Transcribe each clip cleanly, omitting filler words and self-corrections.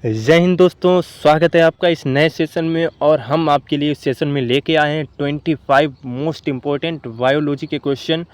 जय हिंद दोस्तों, स्वागत है आपका इस नए सेशन में। और हम आपके लिए इस सेशन में लेके आए हैं 25 मोस्ट इम्पोर्टेंट बायोलॉजी के क्वेश्चन,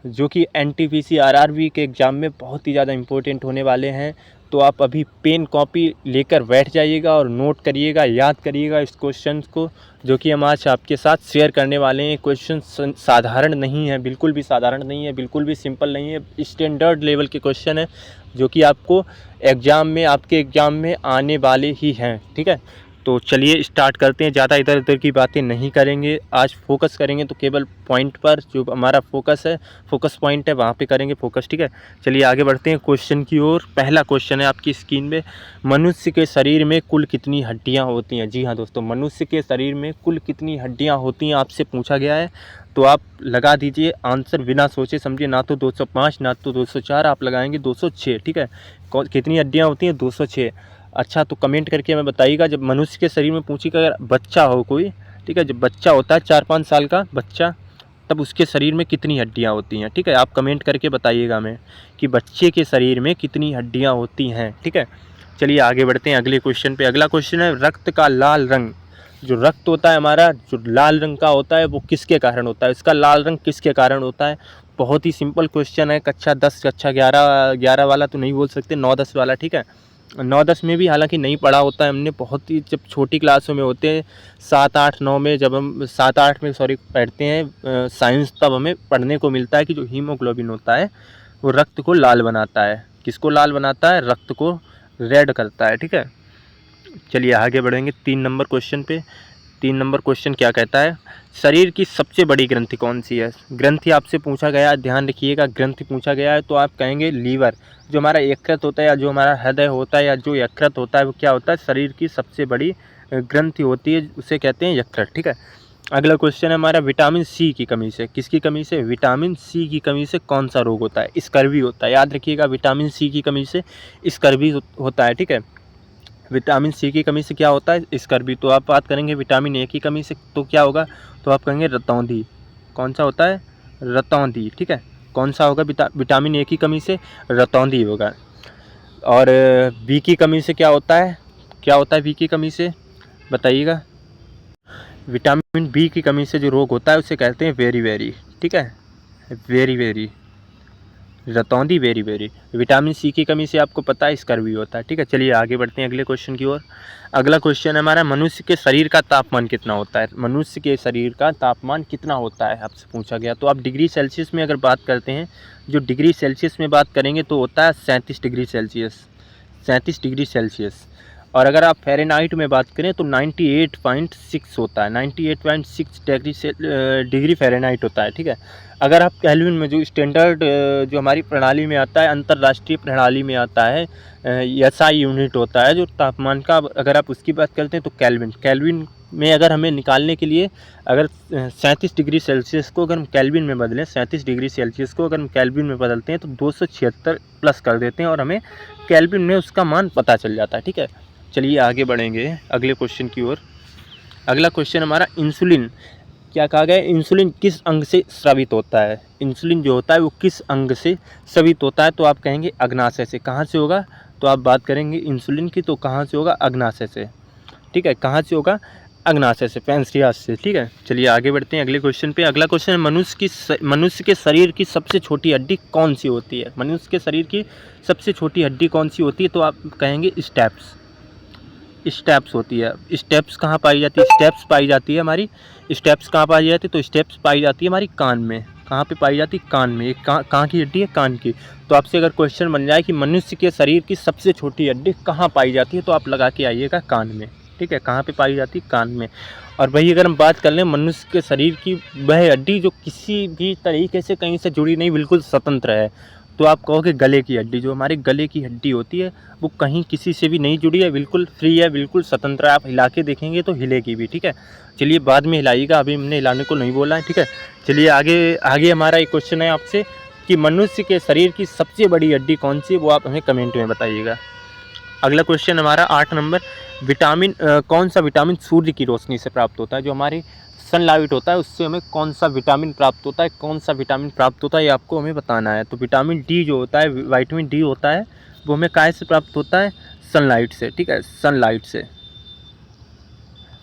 जो कि एनटीपीसी आरआरबी के एग्ज़ाम में बहुत ही ज़्यादा इम्पोर्टेंट होने वाले हैं। तो आप अभी पेन कॉपी लेकर बैठ जाइएगा और नोट करिएगा, याद करिएगा इस क्वेश्चन को, जो कि हम आज आपके साथ शेयर करने वाले हैं। क्वेश्चन साधारण नहीं है, बिल्कुल भी साधारण नहीं है, बिल्कुल भी सिंपल नहीं है, स्टैंडर्ड लेवल के क्वेश्चन है, जो कि आपको आपके एग्ज़ाम में आने वाले ही हैं। ठीक है, तो चलिए स्टार्ट करते हैं। ज़्यादा इधर उधर की बातें नहीं करेंगे, आज फोकस करेंगे तो केवल पॉइंट पर, जो हमारा फोकस पॉइंट है वहाँ पे करेंगे फोकस। ठीक है, चलिए आगे बढ़ते हैं क्वेश्चन की ओर। पहला क्वेश्चन है आपकी स्क्रीन पे, मनुष्य के शरीर में कुल कितनी हड्डियाँ होती हैं? जी हाँ दोस्तों, मनुष्य के शरीर में कुल कितनी हड्डियाँ होती हैं आपसे पूछा गया है। तो आप लगा दीजिए आंसर बिना सोचे समझे, ना तो 205 ना तो 204, आप लगाएंगे 206। ठीक है, कितनी हड्डियाँ होती हैं? 206। अच्छा, तो कमेंट करके हमें बताइएगा, जब मनुष्य के शरीर में पूछिएगा, अगर बच्चा हो कोई, ठीक है, जब बच्चा होता है 4-5 साल का बच्चा, तब उसके शरीर में कितनी हड्डियाँ होती हैं? ठीक है, आप कमेंट करके बताइएगा हमें कि बच्चे के शरीर में कितनी हड्डियाँ होती हैं। ठीक है, चलिए आगे बढ़ते हैं अगले क्वेश्चन पे। अगला क्वेश्चन है, रक्त का लाल रंग, जो रक्त होता है हमारा, जो लाल रंग का होता है, वो किसके कारण होता है? इसका लाल रंग किसके कारण होता है? बहुत ही सिंपल क्वेश्चन है, कक्षा 10 कक्षा 11 वाला तो नहीं बोल सकते, 9-10 वाला। ठीक है, 9-10 में भी हालांकि नहीं पढ़ा होता है हमने, बहुत ही जब छोटी क्लासों में होते हैं, 7-8-9 में, जब हम 7-8 में पढ़ते हैं साइंस, तब हमें पढ़ने को मिलता है कि जो हीमोग्लोबिन होता है वो रक्त को लाल बनाता है। किसको लाल बनाता है? रक्त को रेड करता है। ठीक है, चलिए आगे बढ़ेंगे 3 नंबर क्वेश्चन पे। 3 नंबर क्वेश्चन क्या कहता है, शरीर की सबसे बड़ी ग्रंथि कौन सी है? ग्रंथि आपसे पूछा गया है, ध्यान रखिएगा, ग्रंथि पूछा गया है तो आप कहेंगे लीवर। जो हमारा यकृत होता है, या जो हमारा हृदय होता है, या जो यकृत होता है, वो क्या होता है? शरीर की सबसे बड़ी ग्रंथि होती है, उसे कहते हैं यकृत। ठीक है, अगला क्वेश्चन है हमारा, विटामिन सी की कमी से, किसकी कमी से? विटामिन सी की कमी से कौन सा रोग होता है? स्कर्वी होता है। याद रखिएगा, विटामिन सी की कमी से स्कर्वी होता है। ठीक है, विटामिन सी की कमी से क्या होता है? स्कर्वी। तो आप बात करेंगे विटामिन ए की कमी से, तो क्या होगा? तो आप कहेंगे रतौंधी। कौन सा होता है? रतौंधी। ठीक है, कौन सा होगा? विटामिन ए की कमी से रतौंधी होगा। और बी की कमी से क्या होता है? क्या होता है बी की कमी से? बताइएगा। विटामिन बी की कमी से जो रोग होता है उसे कहते हैं वेरी वेरी। ठीक है, वेरी वेरी, रतौंधी वेरी वेरी। विटामिन सी की कमी से आपको पता है स्कर्वी होता है। ठीक है, चलिए आगे बढ़ते हैं अगले क्वेश्चन की ओर। अगला क्वेश्चन है हमारा, मनुष्य के शरीर का तापमान कितना होता है? मनुष्य के शरीर का तापमान कितना होता है आपसे पूछा गया। तो आप डिग्री सेल्सियस में अगर बात करते हैं, जो डिग्री सेल्सियस में बात करेंगे तो होता है 37 डिग्री सेल्सियस, 37 डिग्री सेल्सियस। और अगर आप फ़ारेनहाइट में बात करें तो 98.6 होता है, 98.6 डिग्री फ़ारेनहाइट होता है। ठीक है, अगर आप केल्विन में, जो स्टैंडर्ड जो हमारी प्रणाली में आता है, अंतर्राष्ट्रीय प्रणाली में आता है, एसआई यूनिट होता है जो तापमान का, अगर आप उसकी बात करते हैं तो केल्विन में अगर हमें निकालने के लिए, अगर 37 डिग्री सेल्सियस को अगर हम केल्विन में बदलें, 37 डिग्री सेल्सियस को अगर हम केल्विन में बदलते हैं तो 276 प्लस कर देते हैं और हमें केल्विन में उसका मान पता चल जाता है। ठीक है, चलिए आगे बढ़ेंगे अगले क्वेश्चन की ओर। अगला क्वेश्चन हमारा, इंसुलिन, क्या कहा गया? इंसुलिन किस अंग से स्रावित होता है? इंसुलिन जो होता है वो किस अंग से स्रावित होता है? तो आप कहेंगे अग्नाशय से। कहाँ से होगा? तो आप बात करेंगे इंसुलिन की, तो कहाँ से होगा? अग्नाशय से। ठीक है, कहाँ से होगा? अग्नाशय से, पैंक्रियास से। ठीक है, चलिए आगे बढ़ते हैं अगले क्वेश्चन पे। अगला क्वेश्चन है, मनुष्य के शरीर की सबसे छोटी हड्डी कौन सी होती है? मनुष्य के शरीर की सबसे छोटी हड्डी कौन सी होती है? तो आप कहेंगे स्टेप्स। स्टेप्स होती है। स्टेप्स कहाँ पाई जाती है? स्टेप्स पाई जाती है हमारी, स्टेप्स कहाँ पाई जाती है? तो स्टेप्स पाई जाती है हमारी कान में। कहाँ पे पाई जाती है? कान में। एक कहाँ की हड्डी है? कान की। तो आपसे अगर क्वेश्चन बन जाए कि मनुष्य के शरीर की सबसे छोटी हड्डी कहाँ पाई जाती है, तो आप लगा के आइएगा कान में। ठीक है, कहाँ पे पाई जाती है? कान में। और वही अगर हम बात कर लें मनुष्य के शरीर की, वह हड्डी जो किसी भी तरीके से कहीं से जुड़ी नहीं, बिल्कुल स्वतंत्र है, तो आप कहोगे गले की हड्डी। जो हमारे गले की हड्डी होती है वो कहीं किसी से भी नहीं जुड़ी है, बिल्कुल फ्री है, बिल्कुल स्वतंत्र है। आप हिला के देखेंगे तो हिलेगी भी। ठीक है, चलिए बाद में हिलाइएगा, अभी हमने हिलाने को नहीं बोला है। ठीक है, चलिए आगे आगे हमारा एक क्वेश्चन है आपसे कि मनुष्य के शरीर की सबसे बड़ी हड्डी कौन सी है, वो आप हमें कमेंट में बताइएगा। अगला क्वेश्चन हमारा 8 नंबर, कौन सा विटामिन सूर्य की रोशनी से प्राप्त होता है? जो हमारी सनलाइट होता है उससे हमें कौन सा विटामिन प्राप्त होता है? कौन सा विटामिन प्राप्त होता है, ये आपको हमें बताना है। तो विटामिन डी जो होता है, विटामिन डी होता है, वो हमें काय से प्राप्त होता है? सनलाइट से, ठीक है, सनलाइट से।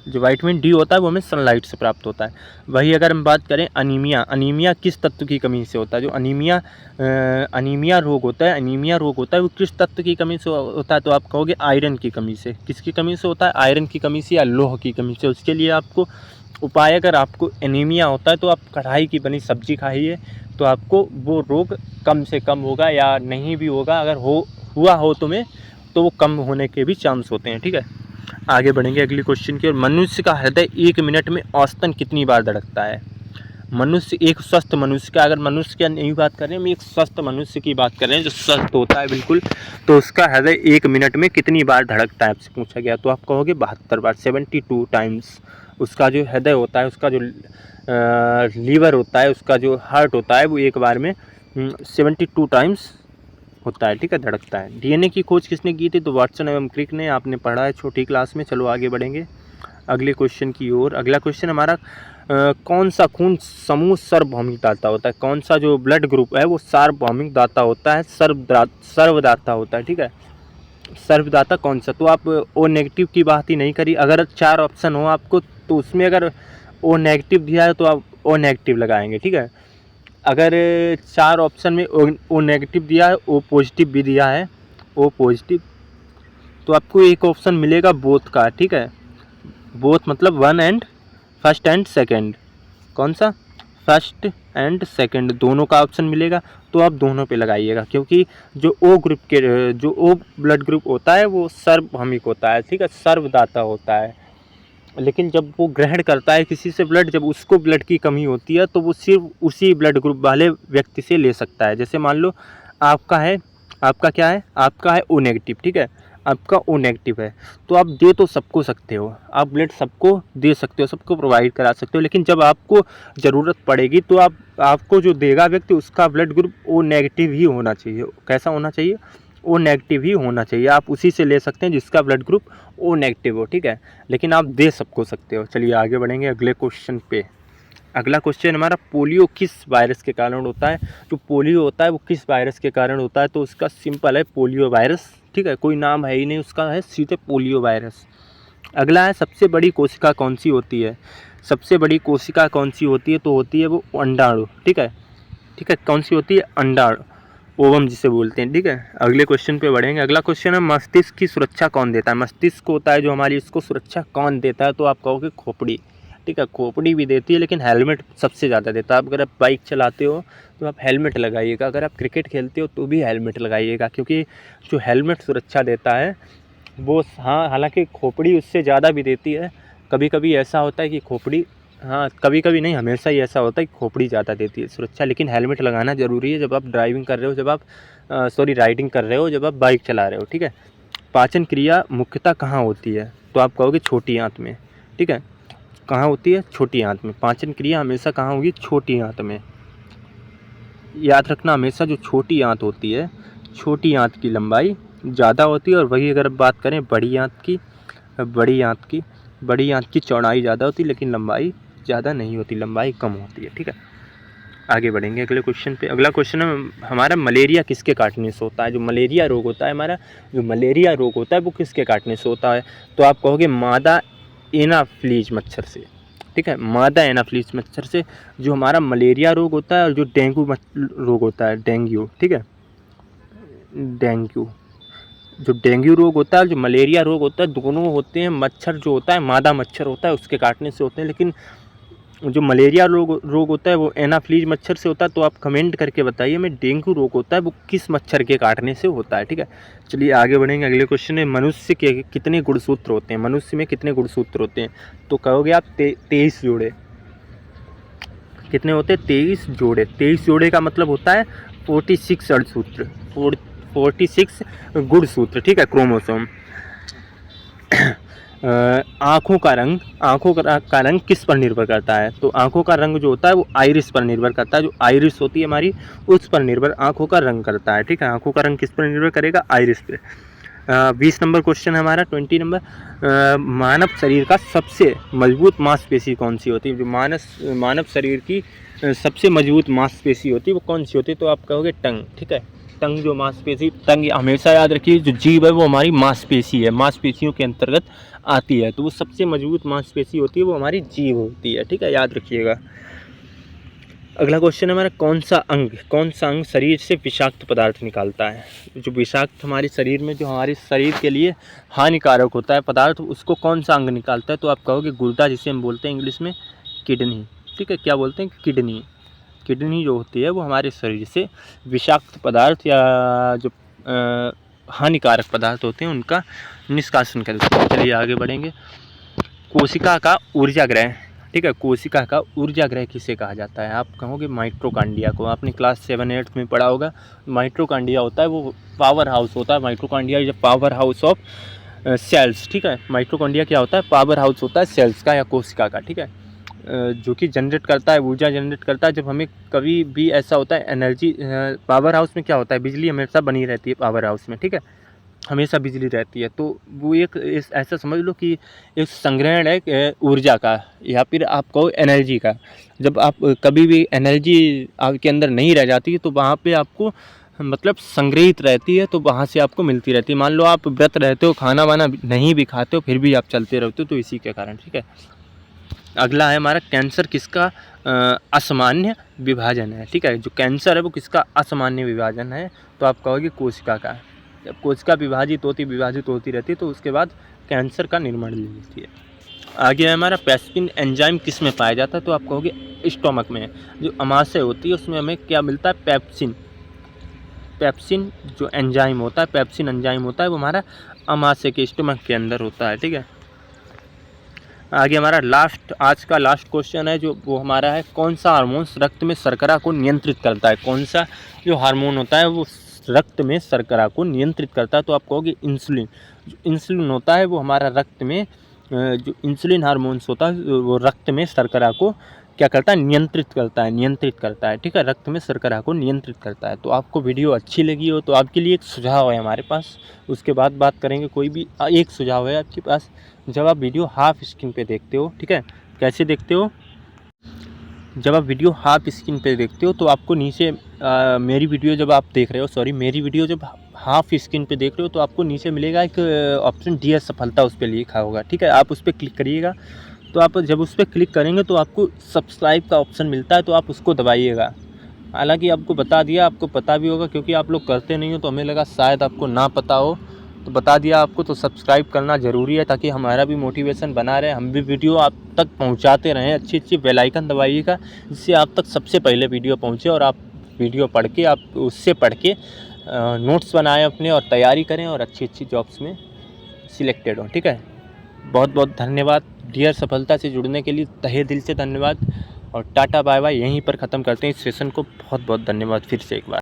जो विटामिन डी होता है वो हमें सनलाइट से प्राप्त होता है। वही अगर हम बात करें अनीमिया, अनीमिया किस तत्व की कमी से होता है? जो अनीमिया रोग होता है, अनीमिया रोग होता है वो किस तत्व की कमी से होता है? तो आप कहोगे आयरन की कमी से। किसकी कमी से होता है? आयरन की कमी से या लोह की कमी से। उसके लिए आपको उपाय, अगर आपको एनीमिया होता है तो आप कढ़ाई की बनी सब्जी खाइए, तो आपको वो रोग कम से कम होगा, या नहीं भी होगा, अगर हुआ हो तुम्हें तो वो कम होने के भी चांस होते हैं, ठीक है। आगे बढ़ेंगे अगली क्वेश्चन की ओर। मनुष्य का हृदय 1 मिनट में औसतन कितनी बार धड़कता है? मनुष्य, एक स्वस्थ मनुष्य का, अगर मनुष्य की नहीं बात कर रहे हैं, हम एक स्वस्थ मनुष्य की बात कर रहे हैं जो स्वस्थ होता है बिल्कुल, तो उसका हृदय 1 मिनट में कितनी बार धड़कता है आपसे पूछा गया। तो आप कहोगे 72 बार, 72 टाइम्स। उसका जो हृदय होता है, उसका जो लीवर होता है, उसका जो हार्ट होता है, वो एक बार में 72 टाइम्स होता है, ठीक है, धड़कता है। डीएनए की खोज किसने की थी? तो वाटसन एवं क्रिक ने। आपने पढ़ा है छोटी क्लास में। चलो आगे बढ़ेंगे अगले क्वेश्चन की ओर। अगला क्वेश्चन हमारा, कौन सा खून समूह सार्वभौमिक दाता होता है? कौन सा जो ब्लड ग्रुप है वो सार्वभौमिक दाता होता है, सर्वदाता होता है, ठीक है। सर्वदाता कौन सा? तो आप ओ नेगेटिव की बात ही नहीं करी। अगर 4 ऑप्शन हो आपको, तो उसमें अगर ओ नेगेटिव दिया है तो आप ओ नेगेटिव लगाएंगे, ठीक है। अगर 4 ऑप्शन में ओ नेगेटिव दिया है, ओ पॉजिटिव भी दिया है, ओ पॉजिटिव, तो आपको एक ऑप्शन मिलेगा बोथ का, ठीक है। बोथ मतलब फर्स्ट एंड सेकंड। कौन सा? फर्स्ट एंड सेकंड, दोनों का ऑप्शन मिलेगा, तो आप दोनों पे लगाइएगा, क्योंकि जो ओ ब्लड ग्रुप होता है वो सार्वभौमिक होता है, ठीक है, सर्वदाता होता है। लेकिन जब वो ग्रहण करता है किसी से ब्लड, जब उसको ब्लड की कमी होती है, तो वो सिर्फ उसी ब्लड ग्रुप वाले व्यक्ति से ले सकता है। जैसे मान लो आपका क्या है? आपका है ओ नेगेटिव, ठीक है, आपका ओ नेगेटिव है, तो आप दे तो सबको सकते हो, आप ब्लड सबको दे सकते हो, सबको प्रोवाइड करा सकते हो, लेकिन जब आपको ज़रूरत पड़ेगी तो आपको जो देगा व्यक्ति, उसका ब्लड ग्रुप ओ नेगेटिव ही होना चाहिए। कैसा होना चाहिए? ओ नेगेटिव ही होना चाहिए। आप उसी से ले सकते हैं जिसका ब्लड ग्रुप ओ नेगेटिव हो, ठीक है, लेकिन आप दे सबको सकते हो। चलिए आगे बढ़ेंगे अगले क्वेश्चन पे। अगला क्वेश्चन हमारा, पोलियो किस वायरस के कारण होता है? जो पोलियो होता है वो किस वायरस के कारण होता है? तो उसका सिंपल है, पोलियो वायरस, ठीक है, कोई नाम है ही नहीं उसका, है सीधे पोलियो वायरस। अगला है, सबसे बड़ी कोशिका कौन सी होती है? सबसे बड़ी कोशिका कौन सी होती है? तो होती है वो अंडाणु, ठीक है, ठीक है, कौन सी होती है? अंडाणु, ओवम जिसे बोलते हैं, ठीक है। अगले क्वेश्चन पे बढ़ेंगे। अगला क्वेश्चन है, मस्तिष्क की सुरक्षा कौन देता है? मस्तिष्क होता है जो हमारी, इसको सुरक्षा कौन देता है? तो आप कहोगे खोपड़ी, ठीक है, खोपड़ी भी देती है, लेकिन हेलमेट सबसे ज़्यादा देता है। अगर आप बाइक चलाते हो तो आप हेलमेट लगाइएगा, अगर आप क्रिकेट खेलते हो तो भी हेलमेट लगाइएगा, क्योंकि जो हेलमेट सुरक्षा देता है वो, हाँ, हालांकि खोपड़ी उससे ज़्यादा भी देती है। कभी कभी ऐसा होता है कि खोपड़ी, हाँ, कभी कभी नहीं, हमेशा ही ऐसा होता है कि खोपड़ी ज़्यादा देती है सुरक्षा, लेकिन हेलमेट लगाना ज़रूरी है जब आप ड्राइविंग कर रहे हो, जब आप राइडिंग कर रहे हो, जब आप बाइक चला रहे हो, ठीक है। पाचन क्रिया मुख्यतः कहाँ होती है? तो आप कहोगे छोटी आंत में, ठीक है, कहाँ होती है? छोटी आंत में। पाचन क्रिया हमेशा कहाँ होगी? छोटी आंत में। याद रखना, हमेशा जो छोटी आंत होती है, छोटी आंत की लंबाई ज़्यादा होती है, और वही अगर बात करें बड़ी आंत की चौड़ाई ज़्यादा होती है, लेकिन लंबाई ज़्यादा नहीं होती, लंबाई कम होती है, ठीक है। आगे बढ़ेंगे अगले क्वेश्चन पे। अगला क्वेश्चन है हमारा, मलेरिया किसके काटने से होता है? जो मलेरिया रोग होता है हमारा, जो मलेरिया रोग होता है वो किसके काटने से होता है? तो आप कहोगे मादा एनाफ्लीज मच्छर से, ठीक है, मादा एनाफ्लीज मच्छर से जो हमारा मलेरिया रोग होता है, और जो डेंगू रोग होता है, डेंगू, ठीक है, डेंगू, जो डेंगू रोग होता है और जो मलेरिया रोग होता है, दोनों होते हैं मच्छर, जो होता है मादा मच्छर होता है उसके काटने से होते हैं, लेकिन जो मलेरिया रोग होता है वो एनाफ्लीज मच्छर से होता है। तो आप कमेंट करके बताइए हमें, डेंगू रोग होता है वो किस मच्छर के काटने से होता है, ठीक है। चलिए आगे बढ़ेंगे। अगले क्वेश्चन है, मनुष्य के कितने गुणसूत्र होते हैं? मनुष्य में कितने गुणसूत्र होते हैं? तो कहोगे आप 23 जोड़े। कितने होते हैं? 23 जोड़े। 23 जोड़े का मतलब होता है 46 अणुसूत्र, 46 गुणसूत्र, ठीक है, क्रोमोसोम। आँखों का रंग किस पर निर्भर करता है? तो आँखों का रंग जो होता है वो आइरिस पर निर्भर करता है। जो आइरिस होती है हमारी, उस पर निर्भर आँखों का रंग करता है, ठीक है। आँखों का रंग किस पर निर्भर करेगा? आइरिस पे। 20 नंबर क्वेश्चन है हमारा, 20 नंबर, मानव शरीर का सबसे मजबूत मांसपेशी कौन सी होती है? जो मानव शरीर की सबसे मजबूत मांसपेशी होती है वो कौन सी होती है? तो आप कहोगे टंग, ठीक है, टंग जो मांसपेशी, टंग हमेशा याद रखिए जो जीभ है वो हमारी मांसपेशी है, मांसपेशियों के अंतर्गत आती है। तो वो सबसे मजबूत मांसपेशी होती है वो हमारी जीभ होती है, ठीक है, याद रखिएगा। अगला क्वेश्चन है हमारा, कौन सा अंग शरीर से विषाक्त पदार्थ निकालता है? जो विषाक्त हमारे शरीर में, जो हमारे शरीर के लिए हानिकारक होता है पदार्थ, उसको कौन सा अंग निकालता है? तो आप कहोगे गुर्दा, जिसे हम बोलते हैं इंग्लिश में किडनी, ठीक है, क्या बोलते हैं? किडनी। किडनी जो होती है वो हमारे शरीर से विषाक्त पदार्थ या जो हानिकारक पदार्थ होते हैं उनका निष्कासन करती है। चलिए आगे बढ़ेंगे। कोशिका का ऊर्जा ग्रह, ठीक है, कोशिका का ऊर्जा ग्रह किसे कहा जाता है? आप कहोगे माइटोकॉन्ड्रिया को। आपने क्लास 7-8 में पढ़ा होगा। माइटोकॉन्ड्रिया होता है वो पावर हाउस होता है। Mitochondria is power house of cells, ठीक है। माइटोकॉन्ड्रिया क्या होता है? पावर हाउस होता है सेल्स का या कोशिका का, ठीक है, जो कि जनरेट करता है, ऊर्जा जनरेट करता है। जब हमें कभी भी ऐसा होता है एनर्जी, पावर हाउस में क्या होता है, बिजली हमेशा बनी रहती है पावर हाउस में, ठीक है, हमेशा बिजली रहती है। तो वो एक ऐसा समझ लो कि एक संग्रहण है ऊर्जा का, या फिर आप कहो एनर्जी का। जब आप कभी भी एनर्जी आपके अंदर नहीं रह जाती तो वहाँ पे आपको मतलब संग्रहित रहती है, तो वहाँ से आपको मिलती रहती है। मान लो आप व्रत रहते हो, खाना वाना नहीं भी खाते हो, फिर भी आप चलते रहते हो, तो इसी के कारण, ठीक है। अगला है हमारा, कैंसर किसका असामान्य विभाजन है? ठीक है, जो कैंसर है वो किसका असामान्य विभाजन है? तो आप कहोगे कोशिका का। जब कोशिका विभाजित होती रहती है तो उसके बाद कैंसर का निर्माण ले लेती है। आगे है हमारा, पेप्सिन एंजाइम किस में पाया जाता है? तो आप कहोगे स्टोमक में। जो अमाशय होती है उसमें हमें क्या मिलता है? पेप्सिन। पेप्सिन जो एंजाइम होता है, पेप्सिन एंजाइम होता है वो हमारा अमाशय के स्टोमक के अंदर होता है, ठीक है। आगे हमारा आज का लास्ट क्वेश्चन है जो वो हमारा है, कौन सा हार्मोन रक्त में शर्करा को नियंत्रित करता है? कौन सा जो हार्मोन होता है वो रक्त में शर्करा को नियंत्रित करता है? तो आप कहोगे इंसुलिन। जो इंसुलिन होता है वो हमारा रक्त में, जो इंसुलिन हार्मोन्स होता है वो रक्त में शर्करा को क्या करता है? नियंत्रित करता है, ठीक है, रक्त में शर्करा को नियंत्रित करता है। तो आपको वीडियो अच्छी लगी हो तो आपके लिए एक सुझाव है हमारे पास, उसके बाद बात करेंगे। कोई भी एक सुझाव है आपके पास, जब आप वीडियो हाफ स्क्रीन पे देखते हो, ठीक है, कैसे देखते हो? जब आप वीडियो हाफ स्क्रीन पे देखते हो तो आपको नीचे मेरी वीडियो जब हाफ स्क्रीन पे देख रहे हो तो आपको नीचे मिलेगा एक ऑप्शन, डियर सफलता, उस पर लिखा होगा, ठीक है। आप उस पर क्लिक करिएगा। तो आप जब उस पर क्लिक करेंगे तो आपको सब्सक्राइब का ऑप्शन मिलता है, तो आप उसको दबाइएगा। हालांकि आपको बता दिया, आपको पता भी होगा क्योंकि आप लोग करते नहीं हो, तो हमें लगा शायद आपको ना पता हो, तो बता दिया आपको। तो सब्सक्राइब करना ज़रूरी है ताकि हमारा भी मोटिवेशन बना रहे, हम भी वीडियो आप तक पहुंचाते रहें। अच्छी बेल आइकन दबाइएगा जिससे आप तक सबसे पहले वीडियो पहुंचे और आप वीडियो पढ़ के, आप उससे पढ़ के नोट्स बनाएं अपने और तैयारी करें और अच्छी जॉब्स में सिलेक्टेड हों, ठीक है। बहुत बहुत धन्यवाद। डियर सफलता से जुड़ने के लिए तहे दिल से धन्यवाद और टाटा बाय बाय। यहीं पर ख़त्म करते हैं इस सेशन को। बहुत बहुत धन्यवाद फिर से एक बार।